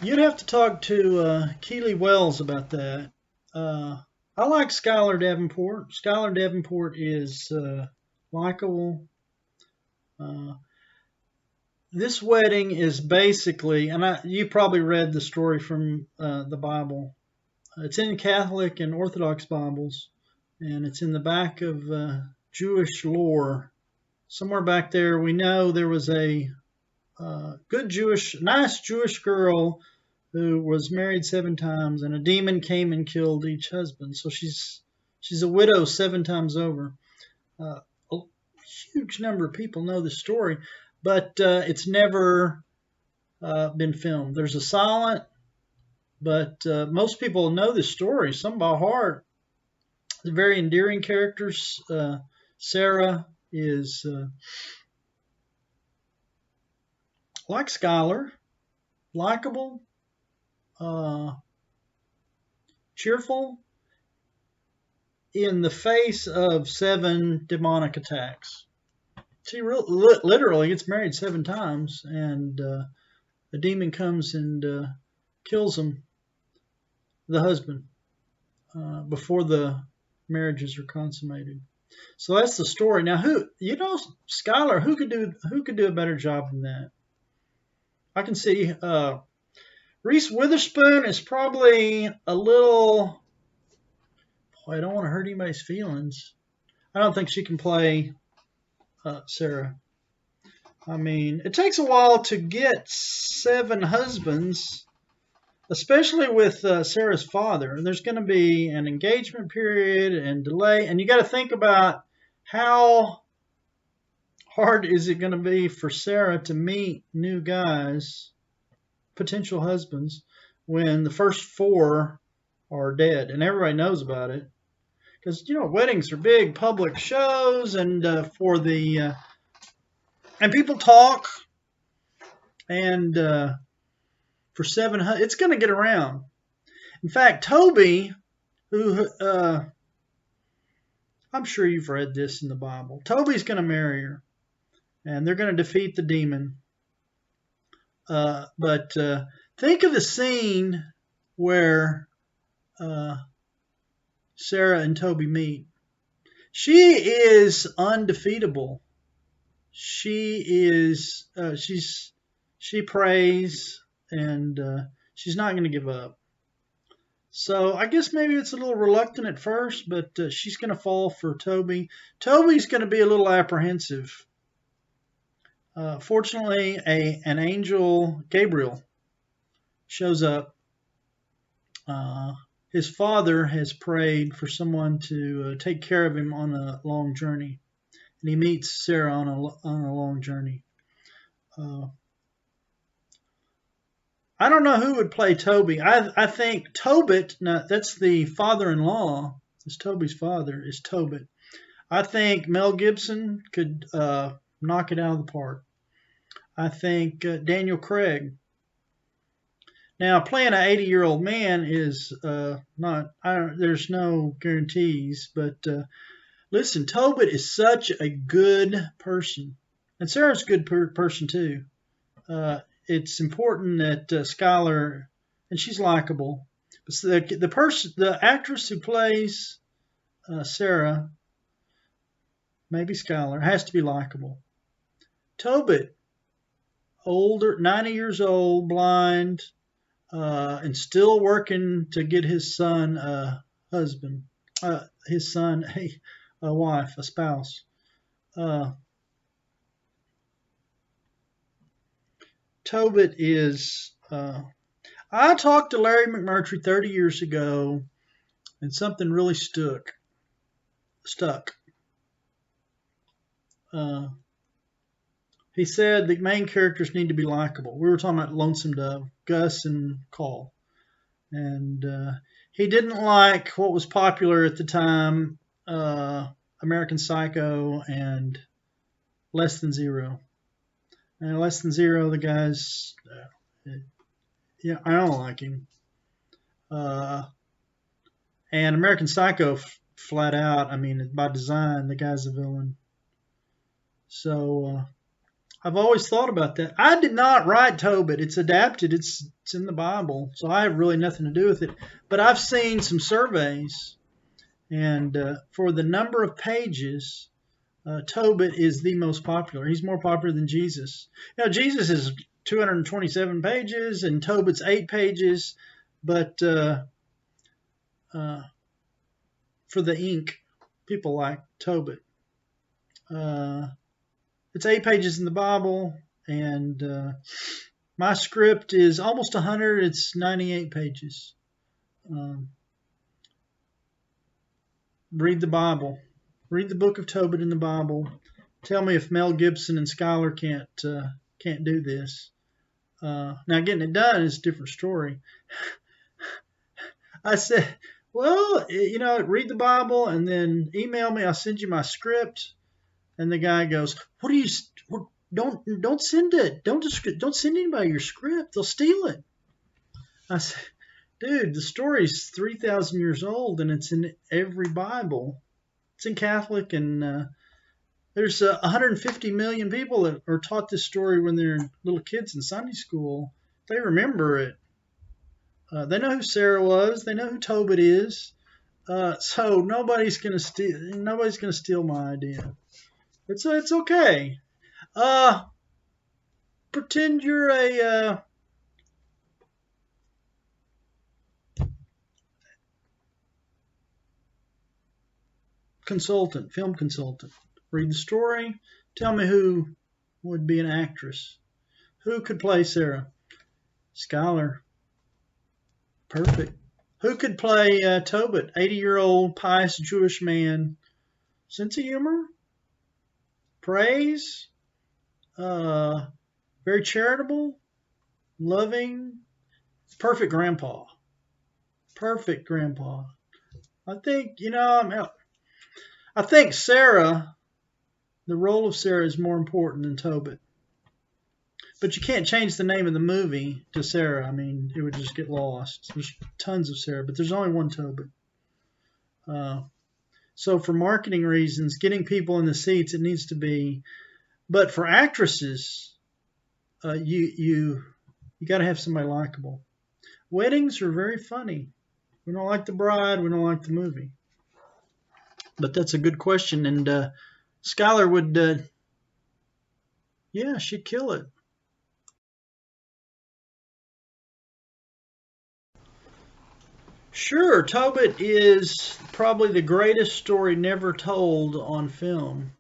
You'd have to talk to Keely Wells about that. I like Skylar Davenport. Skylar Davenport is likable. Uh, this wedding is basically, and you probably read the story from the Bible. It's in Catholic and Orthodox Bibles, and it's in the back of Jewish lore. Somewhere back there, we know there was a nice Jewish girl who was married 7 times, and a demon came and killed each husband. So she's a widow 7 times over. A huge number of people know the story, but it's never been filmed. There's a silent, but most people know the story, some by heart. They're very endearing characters. Sarah is like Skylar, likable, uh, cheerful in the face of 7 demonic attacks. She literally gets married 7 times, and a demon comes and kills the husband, before the marriages are consummated. So that's the story. Now, Skylar, who could do a better job than that? I can see Reese Witherspoon is probably a little. Boy, I don't want to hurt anybody's feelings. I don't think she can play Sarah. I mean, it takes a while to get 7 husbands, especially with Sarah's father. There's going to be an engagement period and delay, and you got to think about how hard is it going to be for Sarah to meet new guys, potential husbands, when the first 4 are dead, and everybody knows about it. Because weddings are big public shows, and and people talk, and for 700, it's going to get around. In fact, Toby, who I'm sure you've read this in the Bible, Toby's going to marry her, and they're going to defeat the demon. But think of the scene where Sarah and Toby meet. She is undefeatable. She prays, and she's not going to give up. So I guess maybe it's a little reluctant at first, but she's going to fall for Toby. Toby's going to be a little apprehensive. Fortunately, an angel, Gabriel, shows up. His father has prayed for someone to take care of him on a long journey, and he meets Sarah on a long journey. I don't know who would play Toby. I think Tobit, that's the father-in-law, is Toby's father, is Tobit. I think Mel Gibson could knock it out of the park. I think Daniel Craig. Now, playing an 80-year-old man is there's no guarantees, but listen, Tobit is such a good person, and Sarah's a good person too. It's important that Skylar, and she's likable, but the actress who plays Sarah, maybe Skylar, has to be likable. Tobit, older, 90 years old, blind, and still working to get his son a husband, his son a wife, a spouse. Tobit is. I talked to Larry McMurtry 30 years ago, and something really stuck. He said the main characters need to be likable. We were talking about Lonesome Dove, Gus and Cole. And he didn't like what was popular at the time, American Psycho and Less Than Zero. And Less Than Zero, the guy's, I don't like him. And American Psycho, flat out, I mean, by design, the guy's a villain. So I've always thought about that. I did not write Tobit. It's adapted. It's in the Bible, so I have really nothing to do with it. But I've seen some surveys, and for the number of pages, Tobit is the most popular. He's more popular than Jesus. Jesus is 227 pages, and Tobit's 8 pages. But for the ink, people like Tobit. It's 8 pages in the Bible, and my script is almost 100. It's 98 pages. Read the Bible. Read the book of Tobit in the Bible. Tell me if Mel Gibson and Skylar can't do this. Now, getting it done is a different story. I said, well, read the Bible and then email me. I'll send you my script. And the guy goes, "What do you? Don't send it. Don't send anybody your script. They'll steal it." I said, "Dude, the story's 3,000 years old, and it's in every Bible. It's in Catholic, and there's 150 million people that are taught this story when they're little kids in Sunday school. They remember it. They know who Sarah was. They know who Tobit is. So nobody's gonna steal my idea." It's okay. Pretend you're a consultant, film consultant. Read the story. Tell me who would be an actress. Who could play Sarah? Skylar. Perfect. Who could play Tobit? 80-year-old pious Jewish man. Sense of humor. Praise, very charitable, loving, perfect grandpa. Perfect grandpa. I think, I think Sarah, the role of Sarah is more important than Tobit. But you can't change the name of the movie to Sarah. I mean, it would just get lost. There's tons of Sarah, but there's only one Tobit. So for marketing reasons, getting people in the seats, it needs to be. But for actresses, you got to have somebody likable. Weddings are very funny. We don't like the bride. We don't like the movie. But that's a good question. And Skylar would, she'd kill it. Sure, Tobit is probably the greatest story never told on film.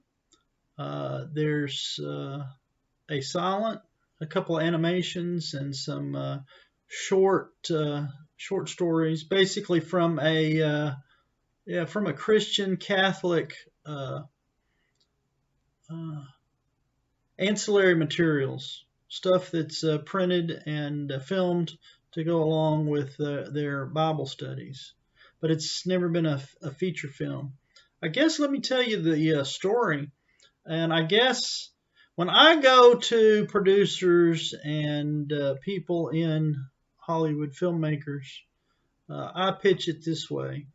There's a silent, a couple of animations, and some short stories, basically from a Christian Catholic ancillary materials, stuff that's printed and filmed to go along with their Bible studies. But it's never been a feature film. I guess let me tell you the story. And I guess when I go to producers and people in Hollywood, filmmakers, I pitch it this way.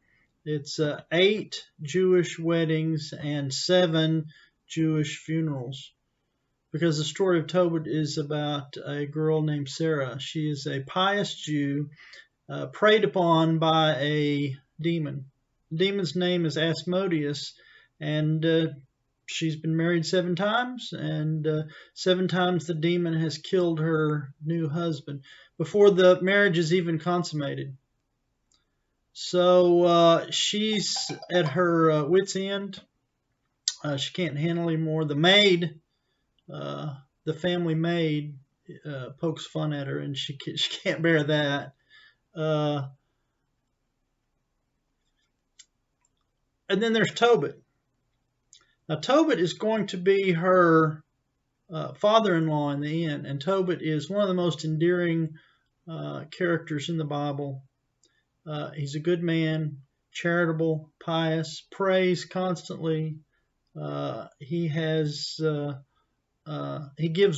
It's 8 Jewish weddings and 7 Jewish funerals. Because the story of Tobit is about a girl named Sarah. She is a pious Jew preyed upon by a demon. The demon's name is Asmodeus, and she's been married 7 times, and 7 times the demon has killed her new husband before the marriage is even consummated. So she's at her wit's end. She can't handle anymore. The maid, the family maid, pokes fun at her, and she can't bear that. And then there's Tobit. Now, Tobit is going to be her father-in-law in the end, and Tobit is one of the most endearing characters in the Bible. He's a good man, charitable, pious, prays constantly. He gives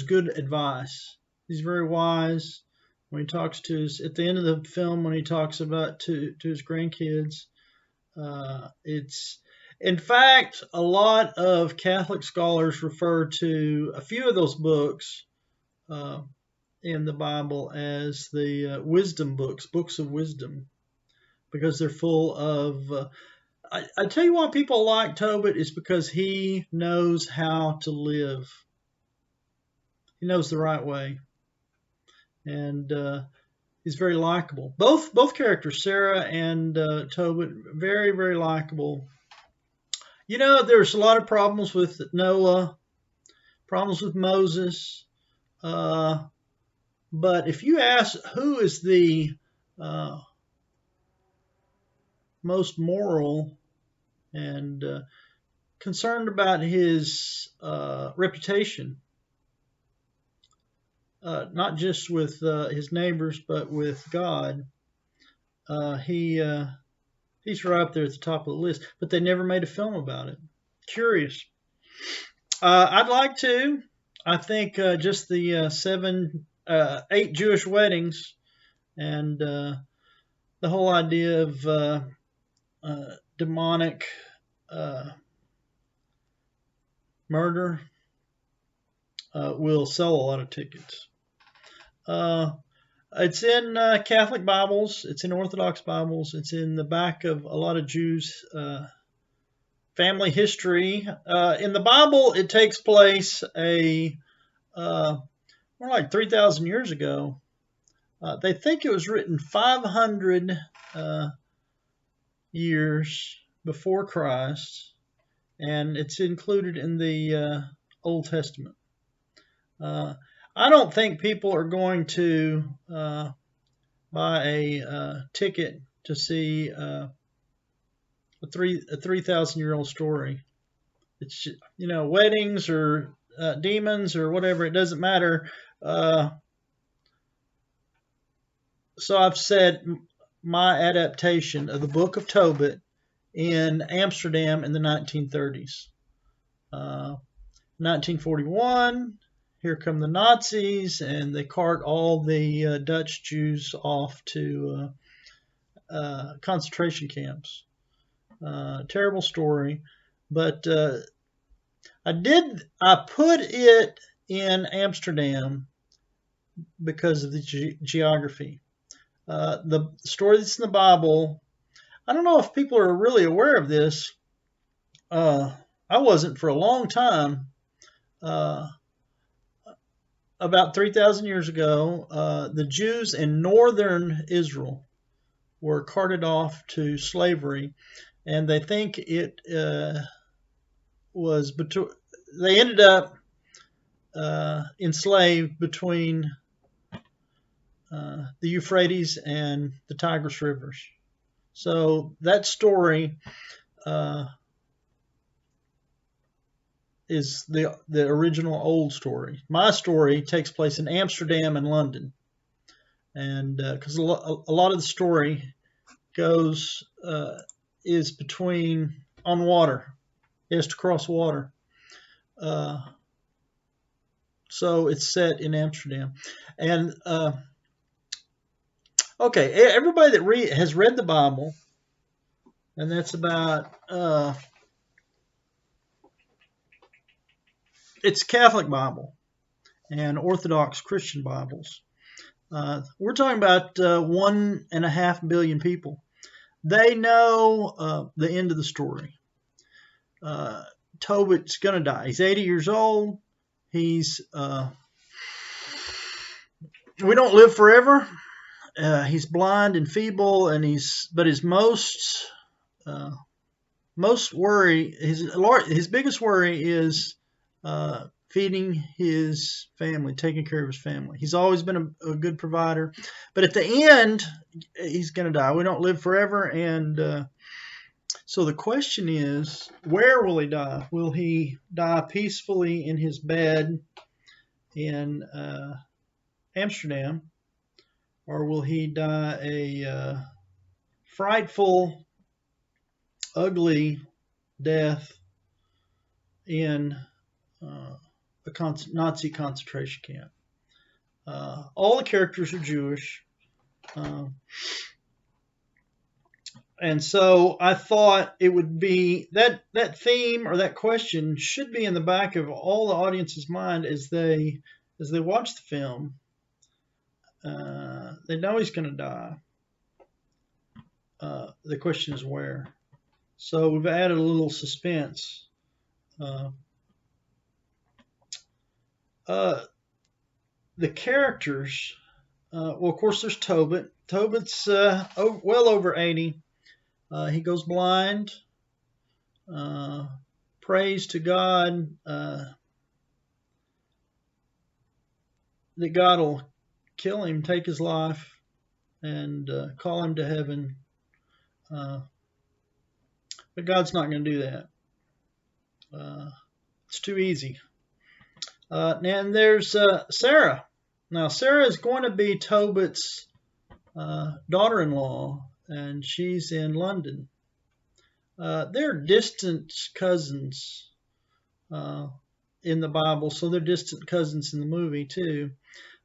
good advice. He's very wise. When he talks to at the end of the film, when he talks about to his grandkids, In fact, a lot of Catholic scholars refer to a few of those books uh, in the Bible as the wisdom books, books of wisdom, because they're full of. I tell you why people like Tobit is because he knows how to live. He knows the right way, and he's very likable. Both characters, Sarah and Tobit, very very likable. You know, there's a lot of problems with Noah, problems with Moses, but if you ask who is the uh, most moral and concerned about his reputation, not just with his neighbors but with God, he's right up there at the top of the list. But they never made a film about it. Curious. I'd like to. I think just the eight Jewish weddings and the whole idea of demonic murder will sell a lot of tickets. It's in Catholic Bibles. It's in Orthodox Bibles. It's in the back of a lot of Jews' family history. In the Bible, it takes place more like 3,000 years ago. They think it was written 500 years before Christ, and it's included in the Old Testament. I don't think people are going to buy a ticket to see a 3,000-year-old story. It's, you know, weddings or demons or whatever. It doesn't matter. So I've said my adaptation of the Book of Tobit in Amsterdam in the 1930s. 1941, here come the Nazis, and they cart all the Dutch Jews off to concentration camps. Terrible story, but I put it in Amsterdam because of the geography. The story that's in the Bible, I don't know if people are really aware of this. I wasn't for a long time. About 3,000 years ago, the Jews in northern Israel were carted off to slavery, and they think it was between. They ended up enslaved between the Euphrates and the Tigris rivers. So that story is the original old story. My story takes place in Amsterdam and London, and because a lot of the story goes is between on water. It has to cross water. So it's set in Amsterdam, and okay, everybody that has read the Bible, and that's about it's Catholic Bible and Orthodox Christian Bibles. We're talking about 1.5 billion people. They know the end of the story. Tobit's going to die. He's 80 years old. He's we don't live forever. He's blind and feeble, and but his most worry, his biggest worry is feeding his family, taking care of his family. He's always been a good provider, but at the end, he's going to die. We don't live forever, and so the question is, where will he die? Will he die peacefully in his bed in Amsterdam, or will he die a frightful, ugly death in a Nazi concentration camp? All the characters are Jewish. And so I thought it would be that theme or that question should be in the back of all the audience's mind as they watch the film. They know he's going to die. The question is where. So we've added a little suspense. The characters. Well, of course, there's Tobit. Tobit's well over 80. He goes blind. Prays to God that God will kill him, take his life, and call him to heaven. But God's not going to do that. It's too easy. And there's Sarah. Now, Sarah is going to be Tobit's daughter-in-law, and she's in London. They're distant cousins in the Bible, so they're distant cousins in the movie too.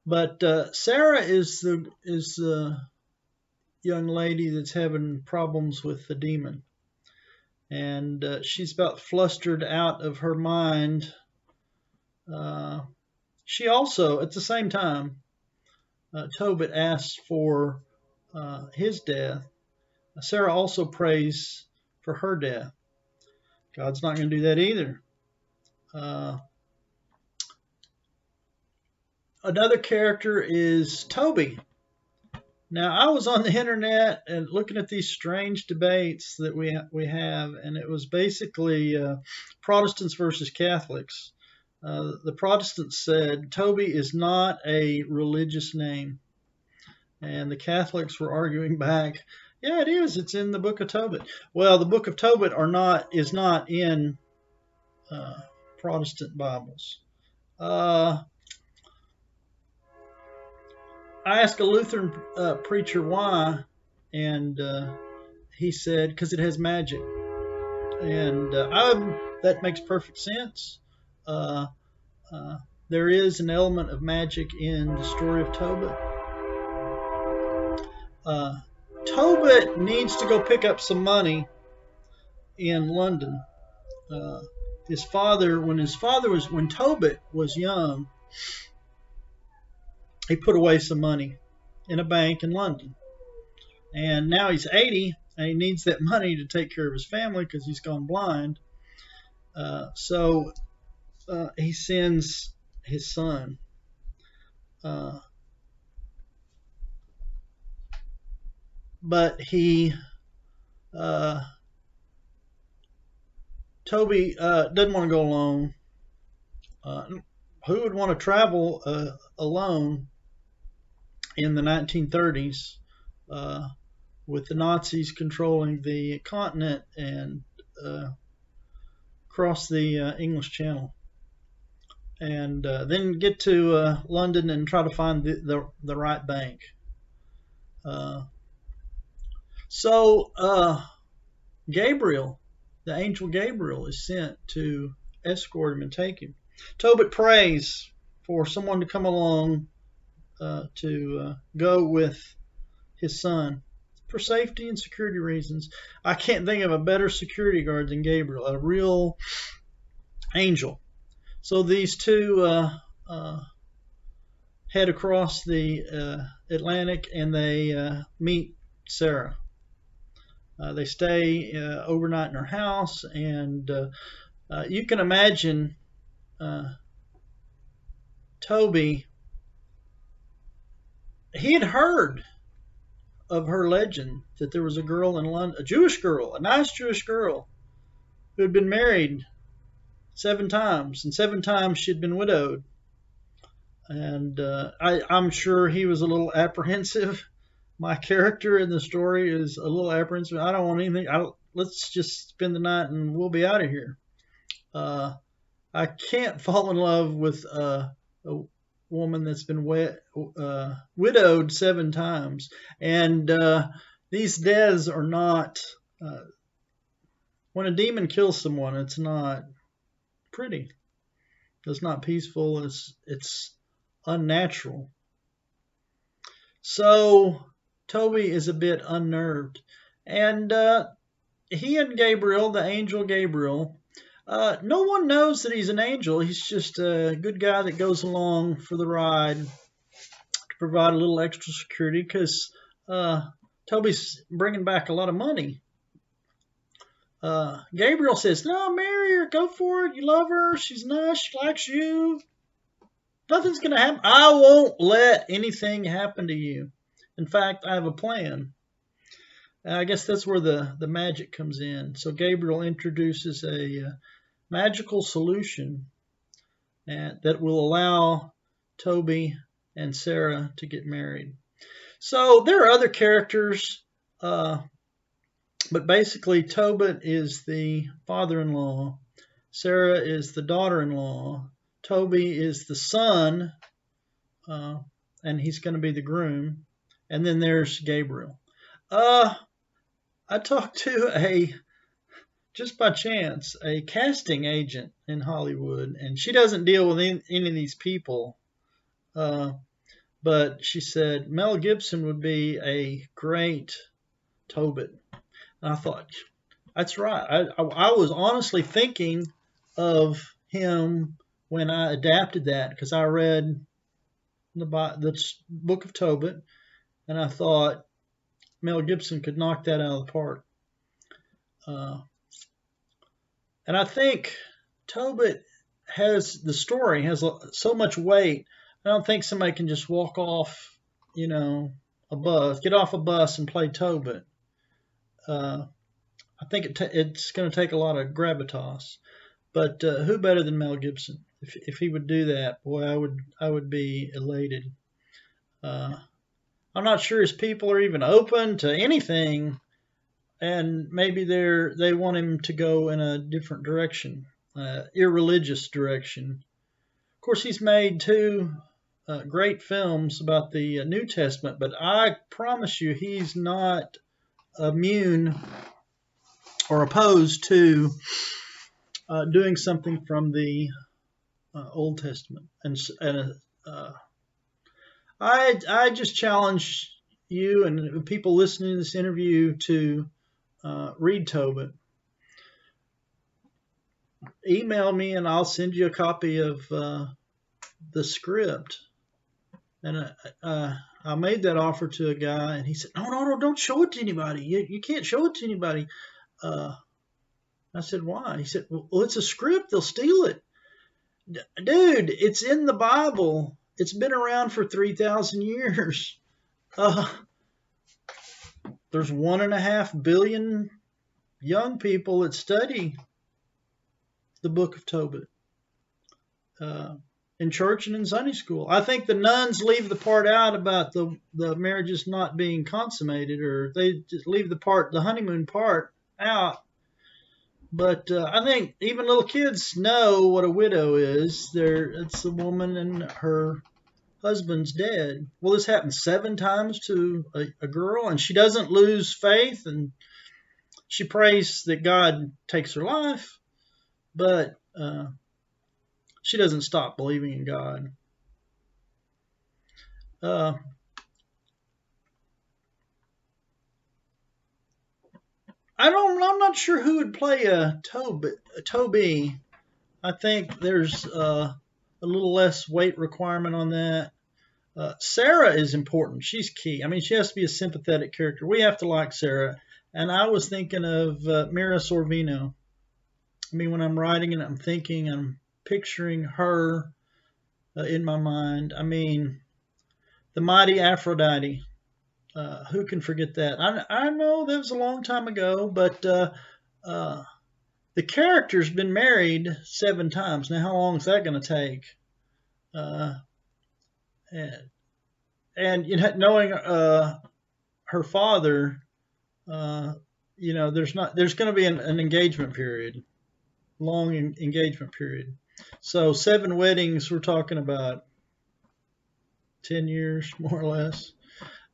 But Sarah is the young lady that's having problems with the demon, and she's about flustered out of her mind. She also, at the same time, Tobit asks for his death. Sarah also prays for her death. God's not going to do that either. Another character is Toby. Now, I was on the internet and looking at these strange debates that we have, and it was basically Protestants versus Catholics. The Protestants said Toby is not a religious name, and the Catholics were arguing back, yeah, it is. It's in the Book of Tobit. Well, the Book of Tobit is not in Protestant Bibles. I asked a Lutheran preacher why, and he said because it has magic, and that makes perfect sense. There is an element of magic in the story of Tobit. Tobit needs to go pick up some money in London. When Tobit was young, he put away some money in a bank in London. And now he's 80 and he needs that money to take care of his family because he's gone blind. So he sends his son. But Toby doesn't want to go alone. Who would want to travel alone in the 1930s with the Nazis controlling the continent and cross the English Channel, and then get to London and try to find the right bank? So Gabriel, the angel Gabriel, is sent to escort him and take him. Tobit prays for someone to come along to go with his son for safety and security reasons. I can't think of a better security guard than Gabriel, a real angel. So these two head across the Atlantic and they meet Sarah. They stay overnight in her house, and you can imagine Toby. He had heard of her legend that there was a girl in London, a Jewish girl, a nice Jewish girl, who had been married 7 times, and 7 times she'd been widowed. And I'm sure he was a little apprehensive. My character in the story is a little apprehensive. I don't want anything. Let's just spend the night and we'll be out of here. I can't fall in love with a woman that's been widowed 7 times. And these deaths are not, when a demon kills someone, it's not pretty. It's not peaceful. It's unnatural. So Toby is a bit unnerved. And he and Gabriel, the angel Gabriel, no one knows that he's an angel. He's just a good guy that goes along for the ride to provide a little extra security because Toby's bringing back a lot of money. Gabriel says, "No, marry her. Go for it. You love her. She's nice. She likes you. Nothing's going to happen. I won't let anything happen to you. In fact, I have a plan." And I guess that's where the magic comes in. So Gabriel introduces a magical solution that will allow Toby and Sarah to get married. So there are other characters, but basically Tobit is the father-in-law, Sarah is the daughter-in-law, Toby is the son, and he's going to be the groom, and then there's Gabriel. I talked to just by chance, a casting agent in Hollywood, and she doesn't deal with any of these people, but she said Mel Gibson would be a great Tobit. And I thought, that's right. I was honestly thinking of him when I adapted that because I read the book of Tobit, and I thought Mel Gibson could knock that out of the park. And I think Tobit the story has so much weight. I don't think somebody can just walk off, get off a bus and play Tobit. I think it's going to take a lot of gravitas. But who better than Mel Gibson? If he would do that, boy, I would be elated. I'm not sure his people are even open to anything, and maybe they want him to go in a different direction, irreligious direction. Of course, he's made two great films about the New Testament, but I promise you he's not immune or opposed to doing something from the Old Testament. And I just challenge you and people listening to this interview to read Tobit. Email me and I'll send you a copy of the script. And I made that offer to a guy, and he said, "No, don't show it to anybody. You can't show it to anybody." I said, "Why?" He said, "Well, it's a script. They'll steal it." Dude, it's in the Bible. It's been around for 3,000 years. There's 1.5 billion young people that study the book of Tobit in church and in Sunday school. I think the nuns leave the part out about the marriages not being consummated, or they just leave the honeymoon part out. But I think even little kids know what a widow is. It's a woman and her husband's dead. Well, this happened 7 times to a girl, and she doesn't lose faith, and she prays that God takes her life, but she doesn't stop believing in God. I'm not sure who would play a Toby. I think there's a little less weight requirement on that. Sarah is important. She's key. I mean, she has to be a sympathetic character. We have to like Sarah. And I was thinking of Mira Sorvino. I mean, when I'm writing and I'm picturing her in my mind. I mean, the mighty Aphrodite. Who can forget that? I know that was a long time ago, but the character's been married 7 times. Now, how long is that going to take? And knowing her father, there's going to be an engagement period, long engagement period. So 7 weddings, we're talking about 10 years, more or less.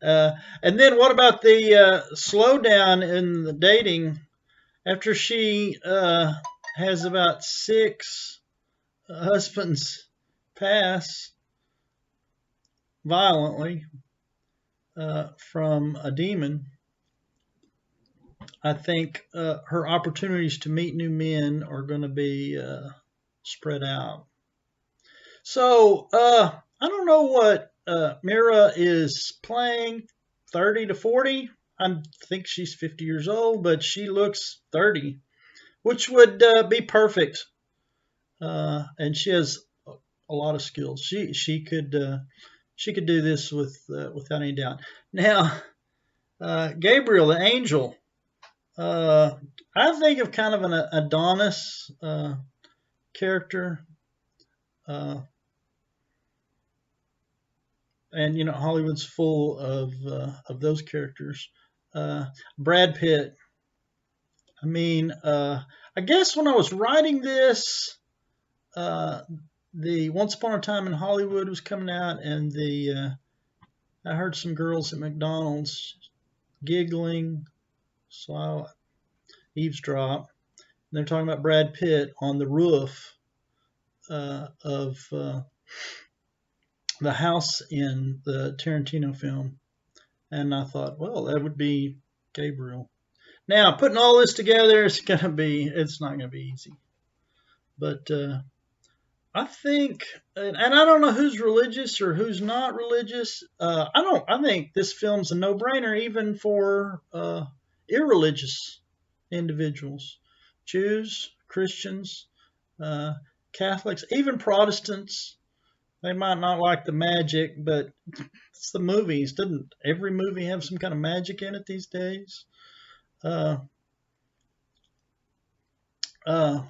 And then what about the slowdown in the dating after she has about 6 husbands pass violently from a demon? I think her opportunities to meet new men are going to be spread out. So I don't know what Mira is playing, 30 to 40. I think she's 50 years old, but she looks 30, which would be perfect. And she has a lot of skills. She could do this without any doubt. Now, Gabriel, the angel. I think of kind of an Adonis character, and Hollywood's full of those characters. Brad Pitt. I mean, I guess when I was writing this, the Once Upon a Time in Hollywood was coming out, and I heard some girls at McDonald's giggling, so I eavesdropped. And they're talking about Brad Pitt on the roof of the house in the Tarantino film, and I thought, well, that would be Gabriel. Now, putting all this together, it's not gonna be easy, but I think, and I don't know who's religious or who's not religious. I think this film's a no-brainer even for irreligious individuals, Jews, Christians, Catholics, even Protestants. They might not like the magic, but it's the movies. Doesn't every movie have some kind of magic in it these days? Uh, uh,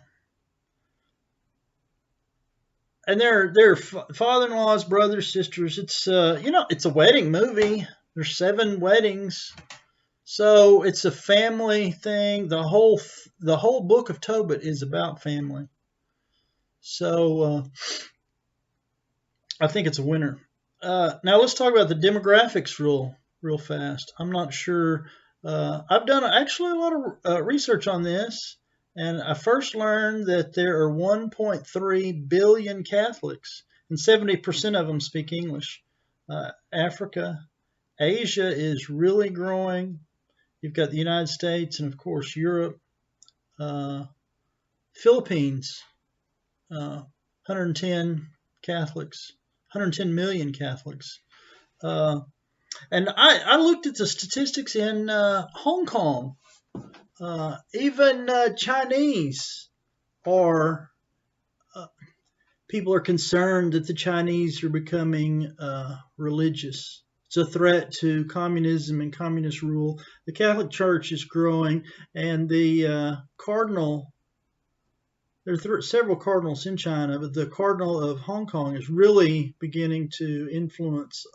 and they're father-in-laws, brothers, sisters. It's it's a wedding movie. There's 7 weddings, so it's a family thing. The whole book of Tobit is about family. So I think it's a winner. Now let's talk about the demographics real fast. I'm not sure. I've done actually a lot of research on this, and I first learned that there are 1.3 billion Catholics, and 70% of them speak English. Africa, Asia is really growing. You've got the United States and, of course, Europe. Philippines, 110 Catholics, 110 million Catholics. And I looked at the statistics in Hong Kong. Even Chinese are, people are concerned that the Chinese are becoming religious. It's a threat to communism and communist rule. The Catholic Church is growing, and the cardinal, there are several cardinals in China, but the cardinal of Hong Kong is really beginning to influence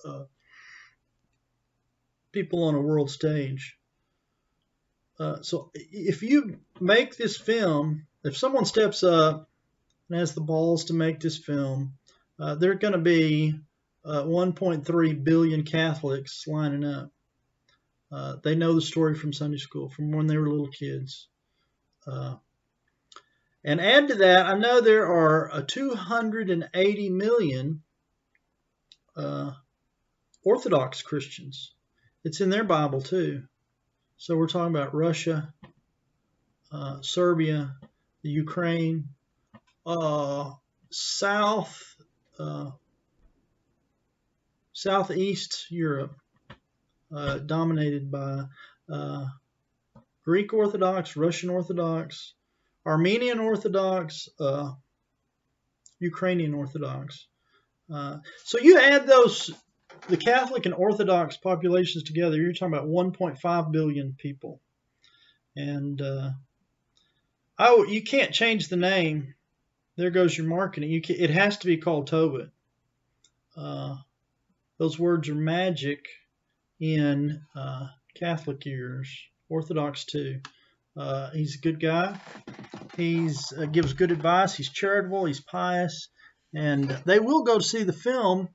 people on a world stage. So if you make this film, if someone steps up and has the balls to make this film, there are going to be 1.3 billion Catholics lining up. They know the story from Sunday school, from when they were little kids. And add to that, I know there are 280 million Orthodox Christians. It's in their Bible too. So we're talking about Russia, Serbia, the Ukraine, Southeast Europe, dominated by Greek Orthodox, Russian Orthodox, Armenian Orthodox, Ukrainian Orthodox. So you add the Catholic and Orthodox populations together, you're talking about 1.5 billion people. And you can't change the name. There goes your marketing. It has to be called Tobit. Those words are magic in Catholic ears, Orthodox too. He's a good guy. He's gives good advice. He's charitable. He's pious. And they will go to see the film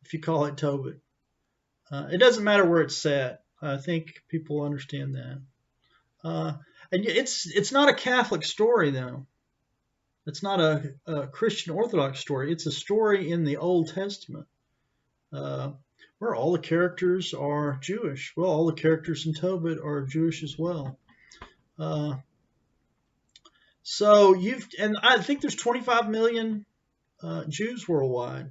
if you call it Tobit. It doesn't matter where it's set. I think people understand that. And it's not a Catholic story, though. It's not a Christian Orthodox story. It's a story in the Old Testament. We're where all the characters are Jewish. Well, all the characters in Tobit are Jewish as well. So and I think there's 25 million Jews worldwide.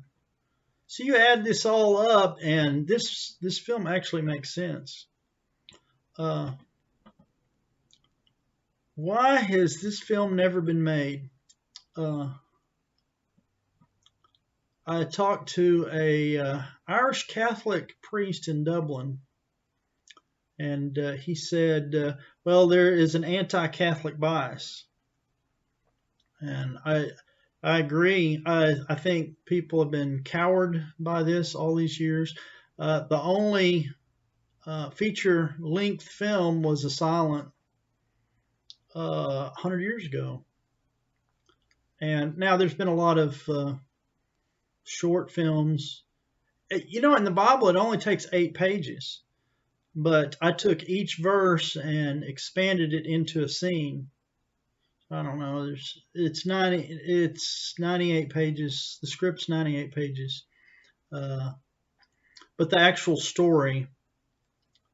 So you add this all up, and this film actually makes sense. Why has this film never been made? I talked to a Irish Catholic priest in Dublin, and he said, well, there is an anti-Catholic bias. And I agree. I think people have been cowed by this all these years. The only feature-length film was a silent 100 years ago. And now there's been a lot of short films. In the Bible, it only takes 8 pages. But I took each verse and expanded it into a scene. I don't know. It's 98 pages. The script's 98 pages. But the actual story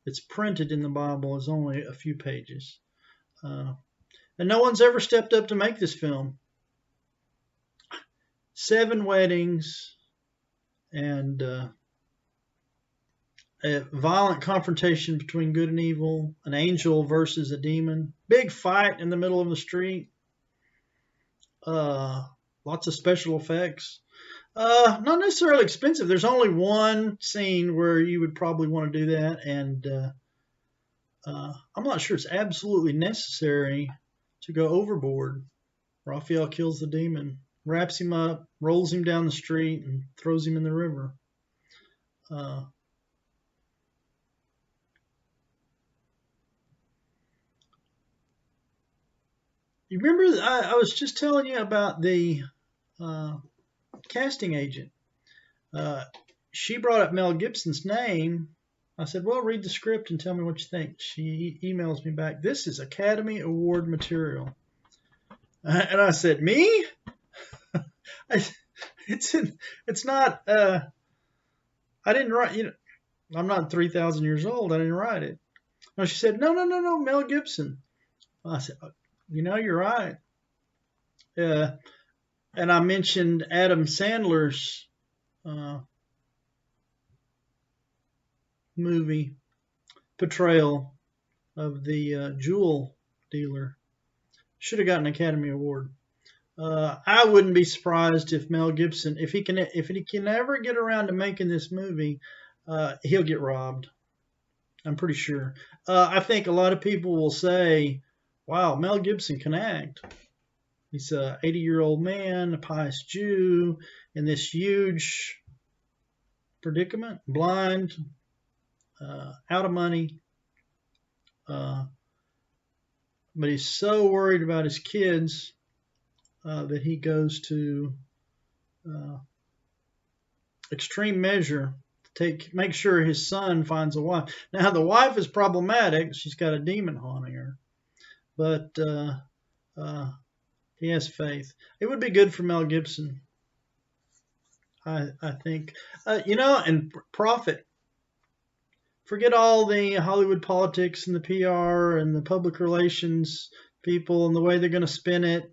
that's printed in the Bible is only a few pages. And no one's ever stepped up to make this film. 7 weddings and a violent confrontation between good and evil, an angel versus a demon, big fight in the middle of the street, lots of special effects. Not necessarily expensive. There's only one scene where you would probably want to do that, and I'm not sure it's absolutely necessary to go overboard. Raphael kills the demon, wraps him up, rolls him down the street, and throws him in the river. You remember I was just telling you about the casting agent. She brought up Mel Gibson's name. I said, well, read the script and tell me what you think. She emails me back, this is Academy Award material. And I said, me? It's not, I didn't write, I'm not 3,000 years old. I didn't write it. No, she said, no, Mel Gibson. I said, you're right. And I mentioned Adam Sandler's movie portrayal of the jewel dealer. Should have gotten an Academy Award. I wouldn't be surprised if Mel Gibson, if he can ever get around to making this movie, he'll get robbed. I'm pretty sure. I think a lot of people will say, wow, Mel Gibson can act. He's an 80-year-old man, a pious Jew, in this huge predicament, blind, out of money. But he's so worried about his kids that he goes to extreme measure to make sure his son finds a wife. Now, the wife is problematic. She's got a demon haunting her. But he has faith. It would be good for Mel Gibson, I think. And profit. Forget all the Hollywood politics and the PR and the public relations people and the way they're going to spin it.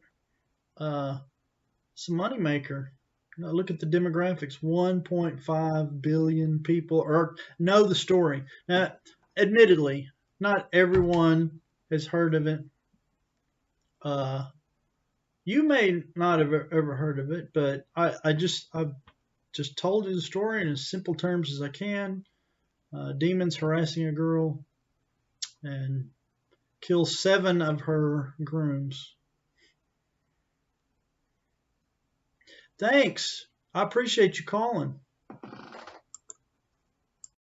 It's a moneymaker. Look at the demographics. 1.5 billion people know the story. Now, admittedly, not everyone has heard of it. You may not have ever heard of it, but I've just told you the story in as simple terms as I can. Demons harassing a girl and kill 7 of her grooms. Thanks. I appreciate you calling.